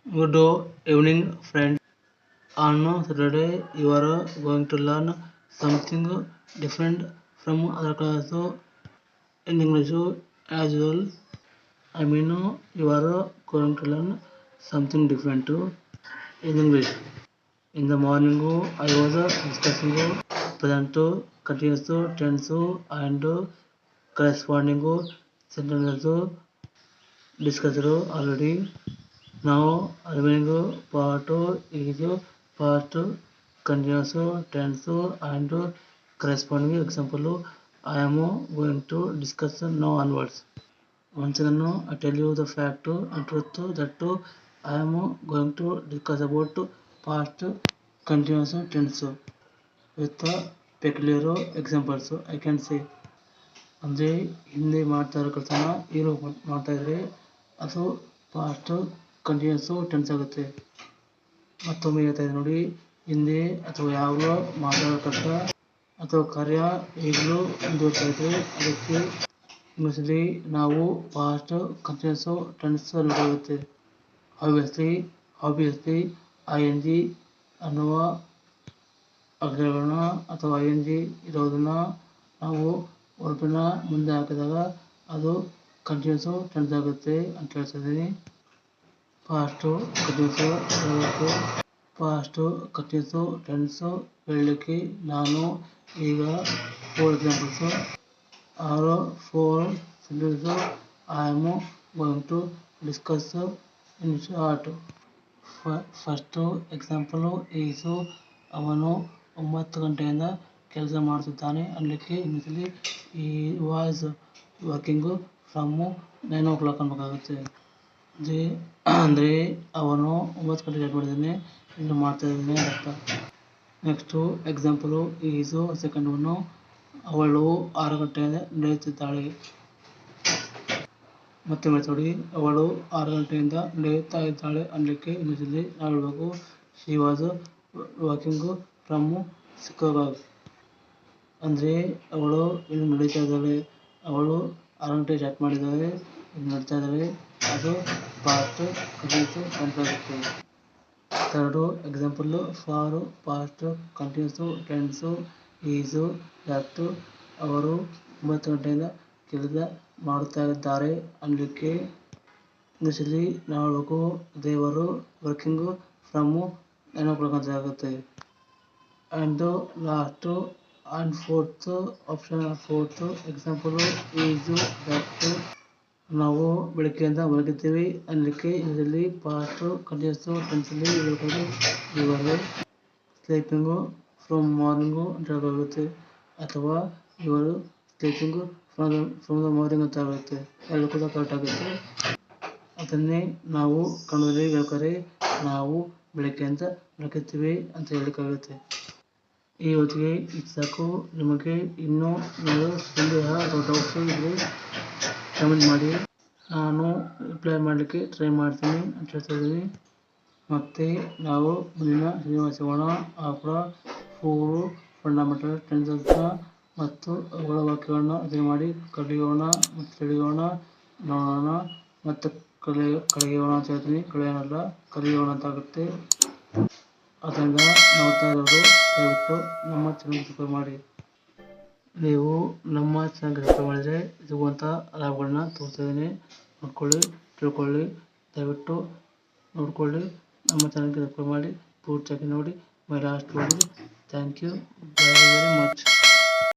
Good evening, friends. On Saturday, you are going to learn something different from other classes in English as well. You are going to learn something different in English. In the morning, I was discussing present, continuous tense, and corresponding sentences discussed already. Now remaining part is past continuous tense and corresponding example I am going to discuss now onwards. Once again I tell you the fact and truth that I am going to discuss about past continuous tense with peculiar examples I can say. ಅಂದರೆ ಹಿಂದೆ ಮಾಡ್ತಾ ಇರೋ ಕೆಲಸನ ಈಗ ಮಾಡ್ತಾ ಇದ್ರೆ ಅದು past continuous tense ಆಗುತ್ತೆ. ಮತ್ತೊಮ್ಮೆ ಹೇಳ್ತಾ ಇದೆ ನೋಡಿ, ಹಿಂದೆ ಅಥವಾ ಯಾವಾಗಲೂ ಮಾತಾಡೋ ಕೆಲಸ ಅಥವಾ ಕಾರ್ಯ ಈಗಲೂ ಮುಂದುವರಿತಾ ಇದ್ರೆ ಅದಕ್ಕೆ ಇಂಗ್ಲೀಷಲ್ಲಿ ನಾವು ಪಾಸ್ಟ್ ಕಂಟಿನ್ಯೂಸ್ ಟೆನ್ಸ್ ಬೇಕಾಗುತ್ತೆ. ಆಬ್ವಿಯಸ್ಲಿ ING ಅನ್ನುವ ಅಕ್ಷರಗಳನ್ನ ಅಥವಾ ING ಇರೋದನ್ನ ನಾವು ವರ್ಬಿನ ಮುಂದೆ ಹಾಕಿದಾಗ ಅದು ಕಂಟಿನ್ಯೂಸ್ ಟೆನ್ಸ್ ಆಗುತ್ತೆ ಅಂತ ಹೇಳ್ತಿದ್ದೀನಿ. ಪಾಸ್ಟ್ ಕಂಟಿನ್ಯೂಸ್ ಟೆನ್ಸ್ ಹೇಳಲಿಕ್ಕೆ ನಾನು ಈಗ 4 examples R 4 sentences I am going to discuss in short. First example is ಅವನು 9 ಗಂಟೆಯಿಂದ ಕೆಲಸ ಮಾಡುತ್ತಿದ್ದಾನೆ ಅನ್ನಲಿಕ್ಕೆ ಇಂಗ್ಲೀಷಲ್ಲಿ ಈ ವಾಸ್ ವರ್ಕಿಂಗ್ ಫ್ರಮ್ 9 o'clock ಅನ್ಬೇಕಾಗುತ್ತೆ. ಅಂದರೆ ಅವನು 9 ಗಂಟೆಗೆ ಸ್ಟಾರ್ಟ್ ಮಾಡಿದ್ದಾನೆ, ಇನ್ನು ಮಾಡ್ತಾ ಇದ್ದಾನೆ ಅರ್ಥ. ನೆಕ್ಸ್ಟು ಎಕ್ಸಾಂಪಲು ಈಸು ಸೆಕೆಂಡ್ ಒನ್ನು, ಅವಳು 6 ಗಂಟೆಯಿಂದ ನಡೆಯುತ್ತಿದ್ದಾಳೆ. ಮತ್ತೆ ನೋಡಿ, ಅವಳು 6 ಗಂಟೆಯಿಂದ ನಡೆಯುತ್ತಾ ಇದ್ದಾಳೆ ಅನ್ನಲಿಕ್ಕೆ ಇಂಗ್ಲೀಷಲ್ಲಿ ನಾವು ಹೇಳಬೇಕು she was walking from 6 o'clock. ಅಂದರೆ ಅವಳು ಇನ್ನು ನಡೀತಾ ಇದ್ದಾಳೆ, ಅವಳು 6 ಗಂಟೆಗೆ ಸ್ಟಾರ್ಟ್ ಮಾಡಿದ್ದಾಳೆ, ಇನ್ನು ನಡೀತಾ ಇದ್ದಾಳೆ, ಅದು ಪಾಸ್ಟ್ ಕಂಟಿನ್ಯೂಸ್ ಟೆನ್ಸ್ ಆಗುತ್ತೆ. Third example for past continuous tense is that ಅವರು 9 ಗಂಟೆಯಿಂದ ಕೆಲಸ ಮಾಡುತ್ತಾ ಇದ್ದಾರೆ ಅನ್ನಲಿಕ್ಕೆ ಇಂಗ್ಲೀಷಲ್ಲಿ ನಾವು ಹೇಳಬೇಕು they were working from 9 o'clock ಅಂತ ಆಗುತ್ತೆ. And last and fourth example is that ನಾವು ಬೆಳಗ್ಗೆಯಿಂದ ಮಲಗಿದ್ದೀವಿ ಅನ್ನಲಿಕ್ಕೆ ಇದರಲ್ಲಿ ಪಾಸ್ಟ್ ಕಂಟಿನ್ಯೂಸ್ ಟೆನ್ಸಲ್ಲಿ ಹೇಳ್ಬೋದು you are sleeping from morning ಅಂತ ಹೇಳಬೇಕಾಗುತ್ತೆ, ಅಥವಾ you are sleeping from the morning ಅಂತ ಆಗುತ್ತೆ. ಎರಡು ಕೂಡ ಕರೆಕ್ಟ್ ಆಗುತ್ತೆ. ಅದನ್ನೇ ನಾವು ಕನ್ನಡದಲ್ಲಿ ಹೇಳ್ಬೇಕಾದ್ರೆ ನಾವು ಬೆಳಗ್ಗೆಯಿಂದ ಮಲಗಿರ್ತೀವಿ ಅಂತ ಹೇಳಲಿಕ್ಕಾಗುತ್ತೆ. ಈ ಹೊತ್ತಿಗೆ ಇದು ಸಾಕು. ನಿಮಗೆ ಇನ್ನೂ ಸಂದೇಹ ಅಥವಾ ಡೌಟ್ಸು ಇದ್ದರೆ ಕಮೆಂಟ್ ಮಾಡಿ, ನಾನು ರಿಪ್ಲೈ ಮಾಡಲಿಕ್ಕೆ ಟ್ರೈ ಮಾಡ್ತೀನಿ ಅಂತ ಹೇಳ್ತಾ ಇದ್ದೀನಿ. ಮತ್ತು ನಾವು ಮುಂದಿನ ಶನಿವಾರ ಸಿಗೋಣ. ಆಗ 4 ಫಂಡಮೆಂಟಲ್ ಟೆನ್ಸಸ್ನ ಮತ್ತು ಅವುಗಳ ವಾಕ್ಯಗಳನ್ನ ಅಧ್ಯಯನ ಮಾಡಿ ಕಲಿಯೋಣ ಮತ್ತು ತಿಳಿಯೋಣ, ನೋಡೋಣ ಮತ್ತು ಕಲಿಯೋಣ ಅಂತ ಹೇಳ್ತೀನಿ. ಕಲಿಯೋಣಲ್ಲ, ಕಲಿಯೋಣ ಅಂತ ಆಗುತ್ತೆ. ಅದರಿಂದ ನೋಡ್ತಾ ಇರೋರು ದಯವಿಟ್ಟು ನಮ್ಮ ಚಾನಲ್ ಸಬ್ಸ್ಕ್ರೈಬ್ ಮಾಡಿ. ನೀವು ನಮ್ಮ ಚಾನಲ್ಗೆ ಸಬ್ಸ್ಕ್ರೈಬ್ ಮಾಡಿದರೆ ಸಿಗುವಂಥ ಲಾಭಗಳನ್ನ ತೋರಿಸ್ತಾ ಇದ್ದೀನಿ. ನೋಡ್ಕೊಳ್ಳಿ, ತಿಳ್ಕೊಳ್ಳಿ, ದಯವಿಟ್ಟು ನೋಡ್ಕೊಳ್ಳಿ. ನಮ್ಮ ಚಾನಲ್ಗೆ ಸಬ್ಸ್ಕ್ರೈಬ್ ಮಾಡಿ, ಪೂರ್ತಿಯಾಗಿ ನೋಡಿ. My last word thank you very much.